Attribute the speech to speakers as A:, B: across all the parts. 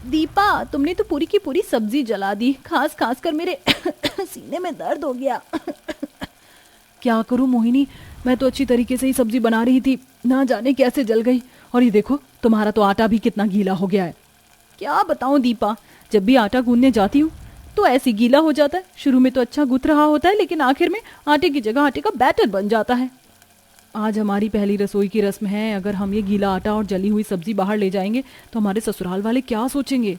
A: दीपा, तुमने तो पूरी की पूरी सब्जी जला दी। खास खास कर मेरे सीने में दर्द हो गया। क्या करूं मोहिनी, मैं तो अच्छी तरीके से ही सब्जी बना रही थी, ना जाने कैसे जल गई। और ये देखो, तुम्हारा तो आटा भी कितना गीला हो गया है। क्या बताऊं दीपा, जब भी आटा गूंदने जाती हूँ तो ऐसे गीला हो जाता है। शुरू में तो अच्छा गुथ रहा होता है, लेकिन आखिर में आटे की जगह आटे का बैटर बन जाता है। आज हमारी पहली रसोई की रस्म है। अगर हम ये गीला आटा और जली हुई सब्जी बाहर ले जाएंगे तो हमारे ससुराल वाले क्या सोचेंगे।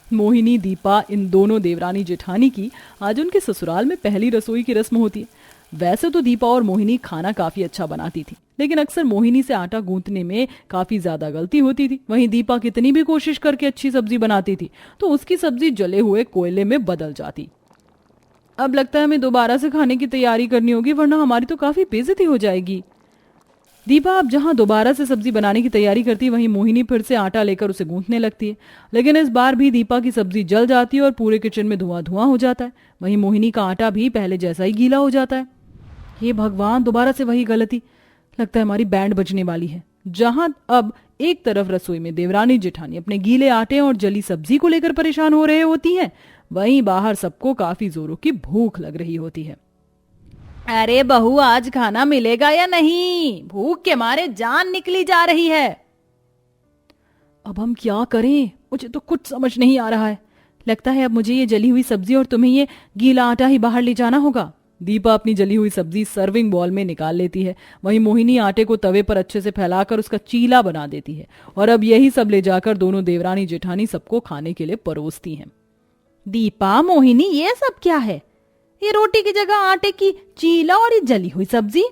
A: मोहिनी, दीपा, इन दोनों देवरानी जेठानी की आज उनके ससुराल में पहली रसोई की रस्म होती है। वैसे तो दीपा और मोहिनी खाना काफी अच्छा बनाती थी, लेकिन अक्सर मोहिनी से आटा गूंथने में काफी ज्यादा गलती होती थी। वहीं दीपा कितनी भी कोशिश करके अच्छी सब्जी बनाती थी तो उसकी सब्जी जले हुए कोयले में बदल जाती। अब लगता है हमें दोबारा से खाने की तैयारी करनी होगी, वरना हमारी तो काफी बेइज्जती हो जाएगी। दीपा अब जहां दोबारा से सब्जी बनाने की तैयारी करती है, वहीं मोहिनी फिर से आटा लेकर उसे गूंथने लगती है। लेकिन इस बार भी दीपा की सब्जी जल जाती है और पूरे किचन में धुआं धुआं हो जाता है। वहीं मोहिनी का आटा भी पहले जैसा ही गीला हो जाता है। हे भगवान, दोबारा से वही गलती। लगता है हमारी बैंड बजने वाली है। जहां अब एक तरफ रसोई में देवरानी जेठानी अपने गीले आटे और जली सब्जी को लेकर परेशान हो रहे होती हैं, वहीं बाहर सबको काफी जोरों की भूख लग रही होती है। अरे बहू, आज खाना मिलेगा या नहीं? भूख के मारे जान निकली जा रही है। अब हम क्या करें? मुझे तो कुछ समझ नहीं आ रहा है। लगता है अब मुझे ये जली हुई सब्जी और तुम्हें ये गीला आटा ही बाहर ले जाना होगा। दीपा अपनी जली हुई सब्जी सर्विंग बॉल में निकाल लेती है। वहीं मोहिनी आटे को तवे पर अच्छे से फैलाकर उसका चीला बना देती है और अब यही सब ले जाकर दोनों देवरानी जेठानी सबको खाने के लिए परोसती हैं। दीपा, मोहिनी, ये सब क्या है? ये रोटी की जगह आटे की चीला और ये जली हुई सब्जी।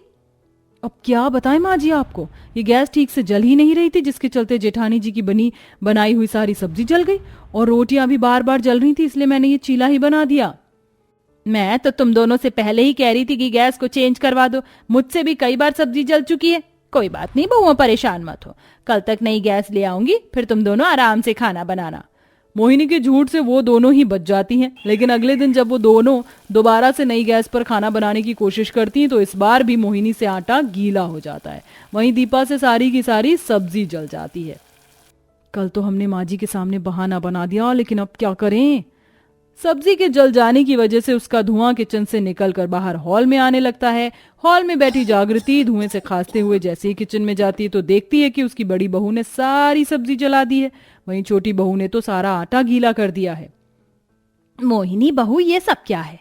A: अब क्या बताएं माँ जी आपको, ये गैस ठीक से जल ही नहीं रही थी, जिसके चलते जेठानी जी की बनाई हुई सारी सब्जी जल गई और रोटियां भी बार बार जल रही थी, इसलिए मैंने ये चीला ही बना दिया। मैं तो तुम दोनों से पहले ही कह रही थी कि गैस को चेंज करवा दो। मुझसे भी कई बार सब्जी जल चुकी है। कोई बात नहीं बहुओं, परेशान मत हो। कल तक नई गैस ले आऊंगी, फिर तुम दोनों आराम से खाना बनाना। मोहिनी के झूठ से वो दोनों ही बच जाती हैं, लेकिन अगले दिन जब वो दोनों दोबारा से नई गैस पर खाना बनाने की कोशिश करती हैं तो इस बार भी मोहिनी से आटा गीला हो जाता है। वहीं दीपा से सारी की सारी सब्जी जल जाती है। कल तो हमने माँ जी के सामने बहाना बना दिया, लेकिन अब क्या करें? सब्जी के जल जाने की वजह से उसका धुआं किचन से निकलकर बाहर हॉल में आने लगता है। हॉल में बैठी जागृति धुएं से खांसते हुए जैसे ही किचन में जाती है तो देखती है कि उसकी बड़ी बहू ने सारी सब्जी जला दी है। वहीं छोटी बहू ने तो सारा आटा गीला कर दिया है। मोहिनी बहू, ये सब क्या है?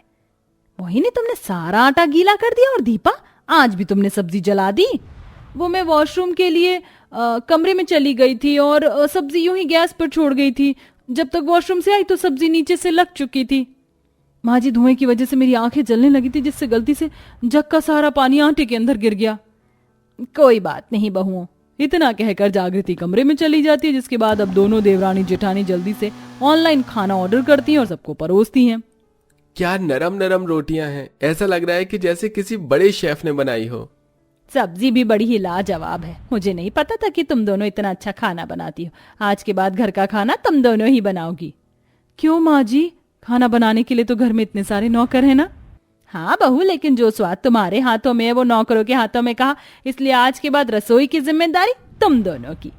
A: मोहिनी, तुमने सारा आटा गीला कर दिया और दीपा, आज भी तुमने सब्जी जला दी। वो मैं वॉशरूम के लिए कमरे में चली गई थी और सब्जी यूं ही गैस पर छोड़ गई थी। जब तक वॉशरूम से आई तो सब्जी नीचे से लग चुकी थी। माँ जी, धुएं की वजह से मेरी आंखें जलने लगी थी, जिससे गलती से जग का सारा पानी आटे के अंदर गिर गया। कोई बात नहीं बहुओं, इतना कहकर जागृति कमरे में चली जाती है, जिसके बाद अब दोनों देवरानी जेठानी जल्दी से ऑनलाइन खाना ऑर्डर करती हैं और सबको परोसती हैं।
B: क्या नरम नरम रोटियां हैं, ऐसा लग रहा है कि जैसे किसी बड़े शेफ ने बनाई हो।
A: सब्जी भी बड़ी ही लाजवाब है। मुझे नहीं पता था कि तुम दोनों इतना अच्छा खाना बनाती हो। आज के बाद घर का खाना तुम दोनों ही बनाओगी। क्यों माँ जी? खाना बनाने के लिए तो घर में इतने सारे नौकर हैं ना। हाँ बहू, लेकिन जो स्वाद तुम्हारे हाथों में है वो नौकरों के हाथों में कहा, इसलिए आज के बाद रसोई की जिम्मेदारी तुम दोनों की।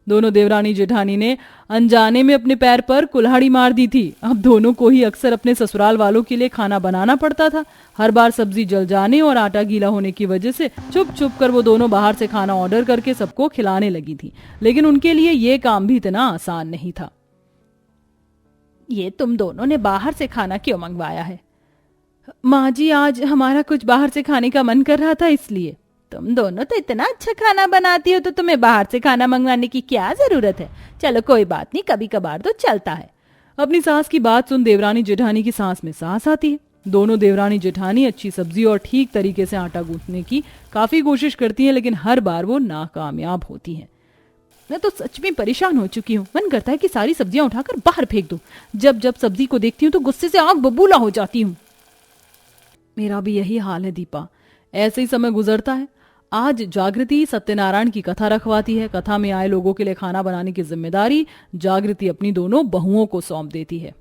A: दोनों देवरानी जेठानी ने अनजाने में अपने पैर पर कुल्हाड़ी मार दी थी। अब दोनों को ही अक्सर अपने ससुराल वालों के लिए खाना बनाना पड़ता था। हर बार सब्जी जल जाने और आटा गीला होने की वजह से चुप चुप कर वो दोनों बाहर से खाना ऑर्डर करके सबको खिलाने लगी थी, लेकिन उनके लिए ये काम भी इतना आसान नहीं था। ये तुम दोनों ने बाहर से खाना क्यों मंगवाया है? माँ जी, आज हमारा कुछ बाहर से खाने का मन कर रहा था, इसलिए। तुम दोनों तो इतना अच्छा खाना बनाती हो तो तुम्हें बाहर से खाना मंगवाने की क्या जरूरत है? चलो कोई बात नहीं, कभी कभार तो चलता है। अपनी सास की बात सुन देवरानी जेठानी की सांस में सांस आती है। दोनों देवरानी जेठानी अच्छी सब्जी और ठीक तरीके से आटा गूंथने की काफी कोशिश करती हैं, लेकिन हर बार वो नाकामयाब होती हैं। मैं तो सच में परेशान हो चुकी हूँ। मन करता है कि सारी सब्जियां उठाकर बाहर फेंक दूं। जब जब सब्जी को देखती हूँ तो गुस्से से आग बबूला हो जाती हूँ। मेरा भी यही हाल है दीपा। ऐसे ही समय गुजरता है। आज जागृति सत्यनारायण की कथा रखवाती है। कथा में आए लोगों के लिए खाना बनाने की जिम्मेदारी जागृति अपनी दोनों बहुओं को सौंप देती है।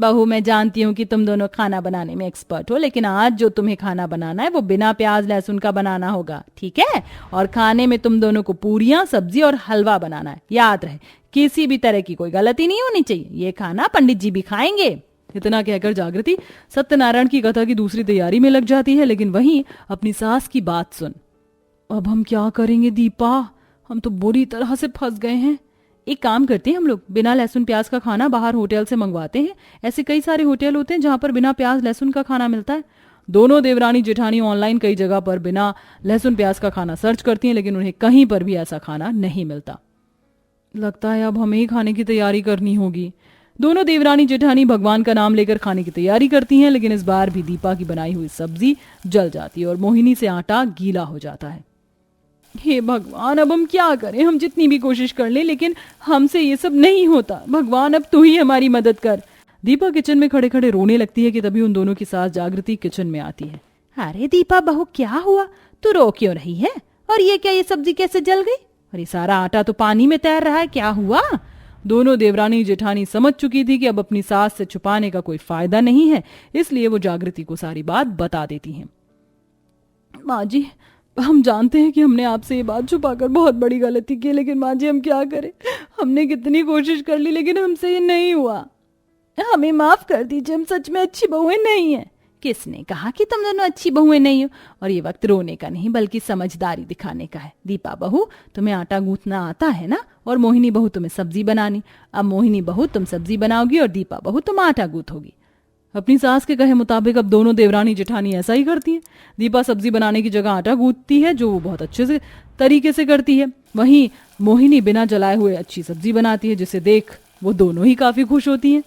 A: बहू, मैं जानती हूँ कि तुम दोनों खाना बनाने में एक्सपर्ट हो, लेकिन आज जो तुम्हें खाना बनाना है वो बिना प्याज लहसुन का बनाना होगा, ठीक है? और खाने में तुम दोनों को पूरियां, सब्जी और हलवा बनाना है। याद रहे, किसी भी तरह की कोई गलती नहीं होनी चाहिए। ये खाना पंडित जी भी खाएंगे। इतना कहकर जागृति सत्यनारायण की कथा की दूसरी तैयारी में लग जाती है, लेकिन वहीं अपनी सास की बात सुन। अब हम क्या करेंगे दीपा? हम तो बुरी तरह से फंस गए हैं। एक काम करते हैं, हम लोग बिना लहसुन प्याज का खाना बाहर होटल से मंगवाते हैं। ऐसे कई सारे होटल होते हैं जहां पर बिना प्याज लहसुन का खाना मिलता है। दोनों देवरानी जेठानी ऑनलाइन कई जगह पर बिना लहसुन प्याज का खाना सर्च करती हैं, लेकिन उन्हें कहीं पर भी ऐसा खाना नहीं मिलता। लगता है अब हमें ही खाने की तैयारी करनी होगी। दोनों देवरानी जेठानी भगवान का नाम लेकर खाने की तैयारी करती हैं, लेकिन इस बार भी दीपा की बनाई हुई सब्जी जल जाती है और मोहिनी से आटा गीला हो जाता है। हे भगवान, अब हम क्या करें? हम जितनी भी कोशिश कर लें, लेकिन हमसे ये सब नहीं होता। भगवान, अब तू ही हमारी मदद कर। दीपा किचन में खड़े खड़े रोने लगती है कि तभी उन दोनों की सास जागृति किचन में आती है। अरे दीपा बहू, क्या हुआ? तू रो क्यों रही है? और ये क्या, ये सब्जी कैसे जल गई? और ये सारा आटा तो पानी में तैर रहा है, क्या हुआ? दोनों देवरानी जेठानी समझ चुकी थी कि अब अपनी सास से छुपाने का कोई फायदा नहीं है, इसलिए वो जागृति को सारी बात बता देती हैं। माँ जी, हम जानते हैं कि हमने आपसे ये बात छुपाकर बहुत बड़ी गलती की, लेकिन माँ जी हम क्या करें? हमने कितनी कोशिश कर ली, लेकिन हमसे ये नहीं हुआ। हमें माफ कर दीजिए, हम सच में अच्छी बहुएं नहीं हैं। किसने कहा कि तुम दोनों अच्छी बहुएं नहीं हो? और ये वक्त रोने का नहीं बल्कि समझदारी दिखाने का है। दीपा बहू, तुम्हें आटा गूंथना आता है ना? और मोहिनी बहू तुम्हें सब्जी बनानी। अब मोहिनी बहू तुम सब्जी बनाओगी और दीपा बहू तुम आटा गूंथोगी। अपनी सास के कहे मुताबिक अब दोनों देवरानी जेठानी ऐसा ही करती हैं। दीपा सब्जी बनाने की जगह आटा गूंथती है, जो वो बहुत अच्छे से तरीके से करती है। वहीं मोहिनी बिना जलाए हुए अच्छी सब्जी बनाती है, जिसे देख वो दोनों ही काफी खुश होती हैं।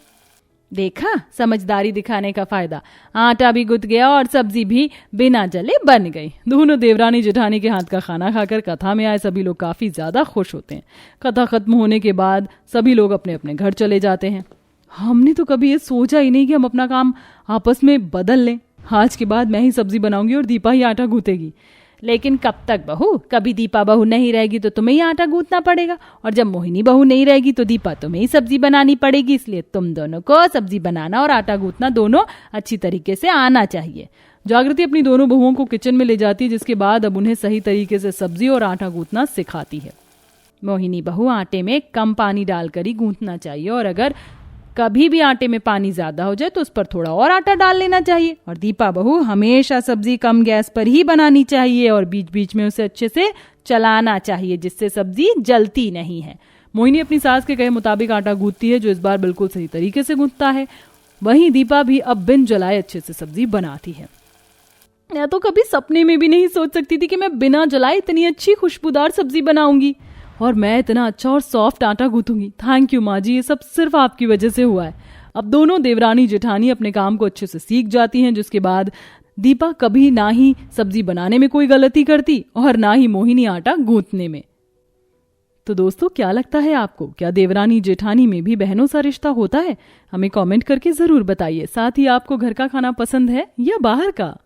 A: देखा, समझदारी दिखाने का फायदा। आटा भी गुथ गया और सब्जी भी बिना जले बन गई। दोनों देवरानी जेठानी के हाथ का खाना खाकर कथा में आए सभी लोग काफी ज्यादा खुश होते हैं। कथा खत्म होने के बाद सभी लोग अपने अपने घर चले जाते हैं। हमने तो कभी ये सोचा ही नहीं कि हम अपना काम आपस में बदल लें। आज के बाद मैं ही सब्जी बनाऊंगी और दीपा ही आटा गूंथेगी। लेकिन कब तक बहू? कभी दीपा बहू नहीं रहेगी तो तुम्हें ही आटा गूंथना पड़ेगा, और जब मोहिनी बहू नहीं रहेगी तो दीपा तुम्हें ही सब्जी बनानी पड़ेगी। इसलिए तुम दोनों को सब्जी बनाना और आटा गूंथना दोनों अच्छी तरीके से आना चाहिए। जागृति अपनी दोनों बहुओं को किचन में ले जाती है, जिसके बाद अब उन्हें सही तरीके से सब्जी और आटा गूंथना सिखाती है। मोहिनी बहू, आटे में कम पानी डालकर ही गूंथना चाहिए, और अगर कभी भी आटे में पानी ज्यादा हो जाए तो उस पर थोड़ा और आटा डाल लेना चाहिए। और दीपा बहू, हमेशा सब्जी कम गैस पर ही बनानी चाहिए और बीच बीच में उसे अच्छे से चलाना चाहिए, जिससे सब्जी जलती नहीं है। मोहिनी अपनी सास के कहे मुताबिक आटा गूंथती है, जो इस बार बिल्कुल सही तरीके से गूंथता है। वहीं दीपा भी अब बिन जलाए अच्छे से सब्जी बनाती है। मैं तो कभी सपने में भी नहीं सोच सकती थी कि मैं बिना जलाए इतनी अच्छी खुशबूदार सब्जी बनाऊंगी, और मैं इतना अच्छा और सॉफ्ट आटा गूंथूंगी। थैंक यू माँ जी, ये सब सिर्फ आपकी वजह से हुआ है। अब दोनों देवरानी जेठानी अपने काम को अच्छे से सीख जाती हैं, जिसके बाद दीपा कभी ना ही सब्जी बनाने में कोई गलती करती और ना ही मोहिनी आटा गूंथने में। तो दोस्तों, क्या लगता है आपको? क्या देवरानी जेठानी में भी बहनों सा रिश्ता होता है? हमें कमेंट करके जरूर बताइए। साथ ही आपको घर का खाना पसंद है या बाहर का?